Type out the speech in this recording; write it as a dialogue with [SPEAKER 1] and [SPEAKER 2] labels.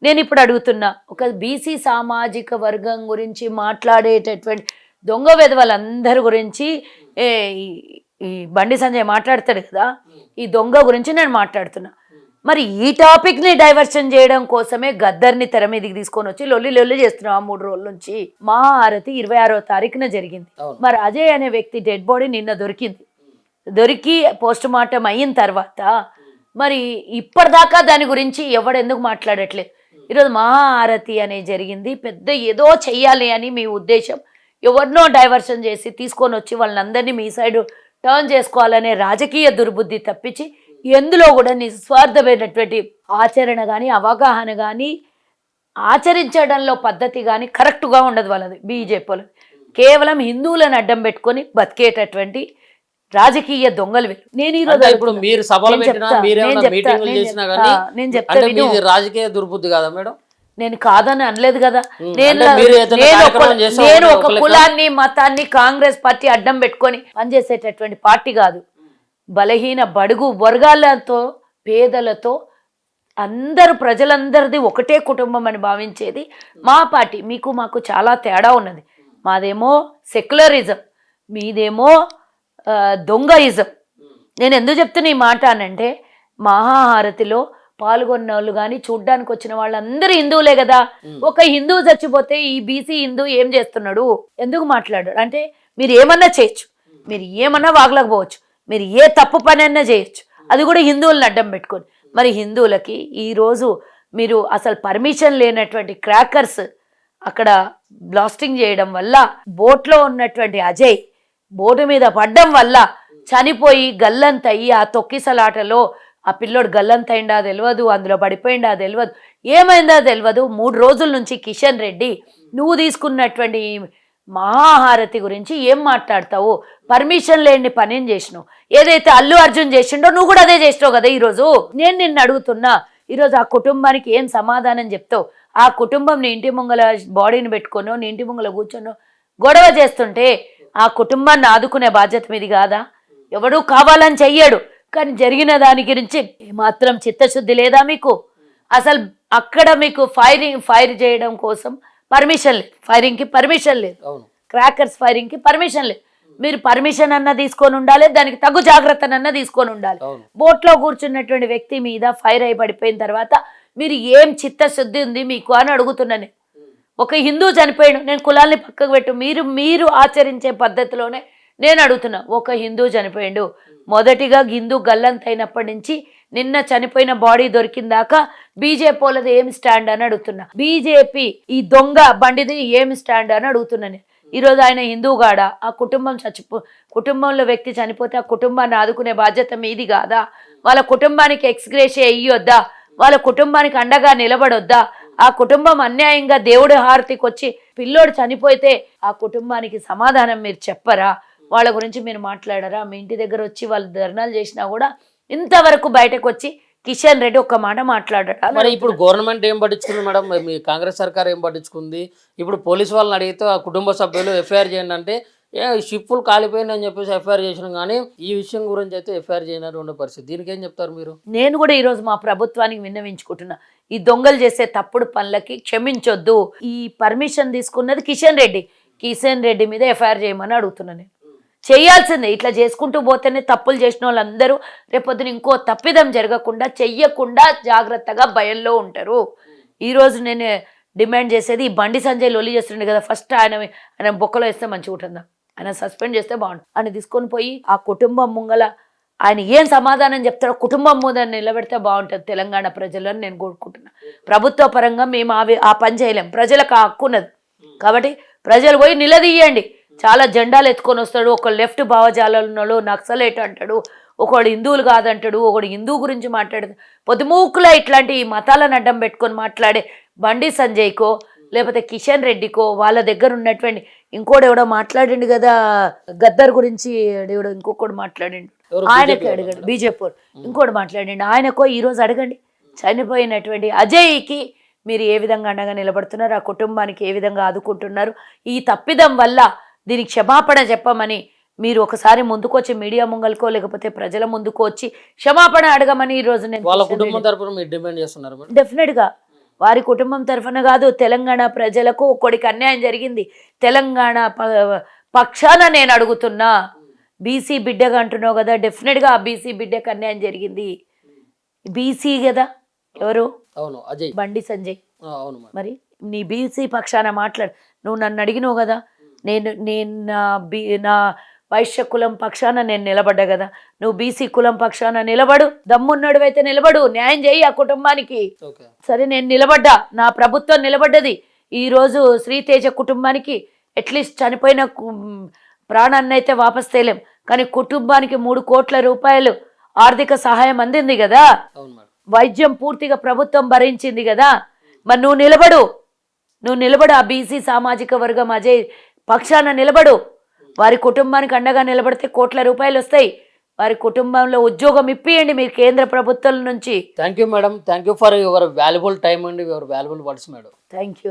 [SPEAKER 1] నేను ఇప్పుడు అడుగుతున్నా, ఒక బీసీ సామాజిక వర్గం గురించి మాట్లాడేటటువంటి దొంగ వెధవలందరి గురించి ఏ ఈ ఈ బండి సంజయ్ మాట్లాడతాడు కదా, ఈ దొంగ గురించి నేను మాట్లాడుతున్నా. మరి ఈ టాపిక్ని డైవర్షన్ చేయడం కోసమే గద్దర్ని తెర మీదకి తీసుకొని వచ్చి లొల్లి లొల్లి చేస్తున్నాం 3 రోజుల నుంచి. మహాహారతి 26వ తారీఖున జరిగింది. మరి అజయ్ అనే వ్యక్తి డెడ్ బాడీ నిన్న దొరికింది. దొరికి పోస్ట్ మార్టం అయిన తర్వాత మరి ఇప్పటిదాకా దాని గురించి ఎవడెందుకు మాట్లాడట్లేదు? ఈరోజు మహాహారతి అనేది జరిగింది, పెద్ద ఏదో చెయ్యాలి అని మీ ఉద్దేశం. ఎవరినో డైవర్షన్ చేసి తీసుకొని వచ్చి వాళ్ళందరినీ మీ సైడు టర్న్ చేసుకోవాలనే రాజకీయ దుర్బుద్ధి తప్పించి ఎందులో కూడా నిస్వార్థమైనటువంటి ఆచరణ కానీ అవగాహన కానీ ఆచరించడంలో పద్ధతి కానీ కరెక్ట్గా ఉండదు వాళ్ళది. బీజేపీ వాళ్ళది కేవలం హిందువులను అడ్డం పెట్టుకొని బతికేటటువంటి రాజకీయ దొంగలు వీళ్ళు. నేను ఈరోజు
[SPEAKER 2] ఇప్పుడు మీరు సభలు పెట్టినా మీరేమైనా మీటింగులు చేసినా కానీ
[SPEAKER 1] నేను చెప్తాను,
[SPEAKER 2] మీది రాజకీయ దుర్బుద్ధి కదా మేడం?
[SPEAKER 1] నేను కాదని అనలేదు కదా. నేను ఒక కులాన్ని మతాన్ని కాంగ్రెస్ పార్టీ అడ్డం పెట్టుకొని పనిచేసేటటువంటి పార్టీ కాదు. బలహీన బడుగు వర్గాలతో పేదలతో అందరు ప్రజలందరిది ఒకటే కుటుంబం అని భావించేది మా పార్టీ. మీకు మాకు చాలా తేడా ఉన్నది. మాదేమో సెక్యులరిజం, మీదేమో దొంగయిజం. నేను ఎందుకు చెప్తున్నా ఈ మాట అనంటే, మహాహారతిలో పాల్గొన్న వాళ్ళు కానీ చూడ్డానికి వచ్చిన వాళ్ళందరూ హిందువులే కదా. ఒక హిందువు చచ్చిపోతే ఈ బీసీ హిందూ ఏం చేస్తున్నాడు, ఎందుకు మాట్లాడాడు అంటే, మీరు ఏమన్నా చేయొచ్చు, మీరు ఏమన్నా వాగలేకపోవచ్చు, మీరు ఏ తప్పు పని అన్నా చేయొచ్చు, అది కూడా హిందువులను అడ్డం పెట్టుకొని. మరి హిందువులకి ఈరోజు మీరు అసలు పర్మిషన్ లేనటువంటి క్రాకర్స్ అక్కడ బ్లాస్టింగ్ చేయడం వల్ల బోట్లో ఉన్నటువంటి అజయ్ బోటు మీద పడ్డం వల్ల చనిపోయి గల్లంతయ్యి ఆ తొక్కిసలాటలో ఆ పిల్లోడు గల్లంతైందా తెలియదు, అందులో పడిపోయిందా తెలియదు, ఏమైందో తెలియదు. 3 రోజుల నుంచి కిషన్ రెడ్డి నువ్వు తీసుకున్నటువంటి మహాహారతి గురించి ఏం మాట్లాడతావు? పర్మిషన్ లేని పని ఏం చేసినావు? ఏదైతే అల్లు అర్జున్ చేసిండో నువ్వు కూడా అదే చేసినావు కదా. ఈరోజు నేను నిన్ను అడుగుతున్నా, ఈరోజు ఆ కుటుంబానికి ఏం సమాధానం చెప్తావు? ఆ కుటుంబం నీ ఇంటి ముంగల బాడీని పెట్టుకోనో నీ ఇంటి ముంగల కూర్చొనో గొడవ చేస్తుంటే ఆ కుటుంబాన్ని ఆదుకునే బాధ్యత మీది కాదా? ఎవడూ కావాలని చెయ్యడు, కానీ జరిగిన దాని గురించి మాత్రం చిత్తశుద్ధి లేదా మీకు? అసలు అక్కడ మీకు ఫైర్ చేయడం కోసం పర్మిషన్ లేదు, ఫైరింగ్కి పర్మిషన్ లేదు, క్రాకర్స్ ఫైరింగ్కి పర్మిషన్ లేదు. మీరు పర్మిషన్ అన్న తీసుకొని ఉండాలి, దానికి తగు జాగ్రత్తనన్నా తీసుకొని ఉండాలి. బోట్లో కూర్చున్నటువంటి వ్యక్తి మీద ఫైర్ అయి పడిపోయిన తర్వాత మీరు ఏం చిత్తశుద్ధి ఉంది మీకు అని అడుగుతున్నాను. ఒక హిందూ చనిపోయాడు, నేను కులాల్ని పక్కకు పెట్టు, మీరు ఆచరించే పద్ధతిలోనే నేను అడుగుతున్నా. ఒక హిందూ చనిపోయాడు, మొదటిగా హిందూ గల్లంతైనప్పటి నుంచి నిన్న చనిపోయిన బాడీ దొరికిందాకా బీజేపీ వాళ్ళది ఏం స్టాండ్ అని అడుగుతున్నా. బీజేపీ ఈ దొంగ బండిది ఏం స్టాండ్ అని అడుగుతున్నా నేను. ఈరోజు ఆయన హిందూగాడ, ఆ కుటుంబంలో వ్యక్తి చనిపోతే ఆ కుటుంబాన్ని ఆదుకునే బాధ్యత మీది కాదా? వాళ్ళ కుటుంబానికి ఎక్స్గ్రేషియా ఇయ్యొద్దా? వాళ్ళ కుటుంబానికి అండగా నిలబడొద్దా? ఆ కుటుంబం అన్యాయంగా దేవుడి హారతికి వచ్చి పిల్లోడు చనిపోతే ఆ కుటుంబానికి సమాధానం మీరు చెప్పరా? వాళ్ళ గురించి మీరు మాట్లాడరా? మీ ఇంటి దగ్గర వచ్చి వాళ్ళు ధర్నాలు చేసినా కూడా ఇంతవరకు బయటకు వచ్చి కిషన్ రెడ్డి ఒక్క మాట మాట్లాడట.
[SPEAKER 2] మరి ఇప్పుడు గవర్నమెంట్ ఏం పట్టించుకుంది మేడం? మీ కాంగ్రెస్ సర్కార్ ఏం పట్టించుకుంది? ఇప్పుడు పోలీసు వాళ్ళని అడిగితే ఆ కుటుంబ సభ్యులు ఎఫ్ఐఆర్ చేయండి అంటే షిప్పులు కాలిపోయిందని చెప్పేసి ఎఫ్ఐఆర్ చేసినాం, కానీ ఈ విషయం గురించి అయితే ఎఫ్ఐఆర్ చేయనట్టు ఉండే పరిస్థితి. దీనికి ఏం చెప్తారు మీరు?
[SPEAKER 1] నేను కూడా ఈరోజు మా ప్రభుత్వానికి విన్నవించుకుంటున్నా, ఈ దొంగలు చేసే తప్పుడు పనులకి క్షమించొద్దు. ఈ పర్మిషన్ తీసుకున్నది కిషన్ రెడ్డి మీద ఎఫ్ఐఆర్ చేయమని అడుగుతున్నాను. నేను చేయాల్సిందే. ఇట్లా చేసుకుంటూ పోతేనే తప్పులు చేసిన వాళ్ళందరూ రేపొద్దున ఇంకో తప్పిదం జరగకుండా చెయ్యకుండా జాగ్రత్తగా భయంలో ఉంటారు. ఈరోజు నేను డిమాండ్ చేసేది, ఈ బండి సంజయ్ లొల్లి చేస్తుండే కదా, ఫస్ట్ ఆయన బొక్కలో వేస్తే మంచిగా ఉంటుందా? ఆయన సస్పెండ్ చేస్తే బాగుంటుంది. ఆయన తీసుకొని పోయి ఆ కుటుంబం ముంగల ఆయన ఏం సమాధానం చెప్తాడో కుటుంబం ముందు నిలబెడితే బాగుంటుంది తెలంగాణ ప్రజలను నేను కోరుకుంటున్నా. ప్రభుత్వ పరంగా మేము ఆ పని చేయలేం, ప్రజలకు ఆ హక్కు ఉన్నది కాబట్టి ప్రజలు పోయి నిలదీయండి. చాలా జెండాలు ఎత్తుకొని వస్తాడు, ఒక లెఫ్ట్ భావజాలంలో నక్సలైట్ అంటాడు, ఒకడు హిందువులు కాదంటాడు, ఒకడు హిందూ గురించి మాట్లాడదు. పొద్దుమూకులా ఇట్లాంటి మతాలను అడ్డం పెట్టుకొని మాట్లాడే బండి సంజయ్కో లేకపోతే కిషన్ రెడ్డికో వాళ్ళ దగ్గర ఉన్నటువంటి ఇంకోటి ఎవడో మాట్లాడిండు కదా గద్దర్ గురించి, ఎవడో ఇంకొకడు మాట్లాడిండు, ఆయనకి అడగండి. బీజేపీ ఇంకోటి మాట్లాడిండు, ఆయనకో ఈరోజు అడగండి. చనిపోయినటువంటి అజయ్కి మీరు ఏ విధంగా అండగా నిలబడుతున్నారు, ఆ కుటుంబానికి ఏ విధంగా ఆదుకుంటున్నారు, ఈ తప్పిదం వల్ల దీనికి క్షమాపణ చెప్పమని మీరు ఒకసారి ముందుకొచ్చి మీడియా ముంగల్కో లేకపోతే ప్రజల ముందుకు వచ్చి క్షమాపణ అడగమని ఈరోజు నేను
[SPEAKER 2] వాళ్ళ కుటుంబం తరపున మీరు డిమాండ్ చేస్తున్నారు.
[SPEAKER 1] డెఫినెట్గా వారి కుటుంబం తరఫున కాదు, తెలంగాణ ప్రజలకు ఒక్కడికి అన్యాయం జరిగింది. తెలంగాణ పక్షాన నేను అడుగుతున్నా. బీసీ బిడ్డగా అంటున్నావు కదా, డెఫినెట్గా ఆ బీసీ బిడ్డకు అన్యాయం జరిగింది. బీసీ కదా, ఎవరు?
[SPEAKER 2] అవును, అజయ్.
[SPEAKER 1] బండి సంజయ్.
[SPEAKER 2] అవును మేడం.
[SPEAKER 1] మరి నీ బీసీ పక్షాన మాట్లాడు. నువ్వు నన్ను అడిగినావు కదా, నేను నేను నా వైశ్య కులం పక్షాన నేను నిలబడ్డా కదా, నువ్వు బీసీ కులం పక్షాన నిలబడు. దమ్మున్నడు అయితే నిలబడు, న్యాయం చేయి ఆ కుటుంబానికి.
[SPEAKER 2] ఓకే.
[SPEAKER 1] సరే, నేను నిలబడ్డా, నా ప్రభుత్వం నిలబడ్డది. ఈరోజు శ్రీతేజ కుటుంబానికి అట్లీస్ట్ చనిపోయిన ప్రాణాన్ని అయితే వాపస్ తేలేం, కానీ కుటుంబానికి 3 కోట్ల రూపాయలు ఆర్థిక సహాయం అందింది కదా.
[SPEAKER 2] అవును మేడం.
[SPEAKER 1] వైద్యం పూర్తిగా ప్రభుత్వం భరించింది కదా. మరి నువ్వు నిలబడు ఆ బీసీ సామాజిక వర్గం అజయ్ పక్షాన నిలబడు. వారి కుటుంబానికి అండగా నిలబడితే కోట్ల రూపాయలు వస్తాయి. వారి కుటుంబంలో ఉద్యోగం ఇప్పియండి మీరు కేంద్ర ప్రభుత్వం నుంచి.
[SPEAKER 2] Thank you madam, thank you for your valuable time and your valuable words madam.
[SPEAKER 1] Thank you.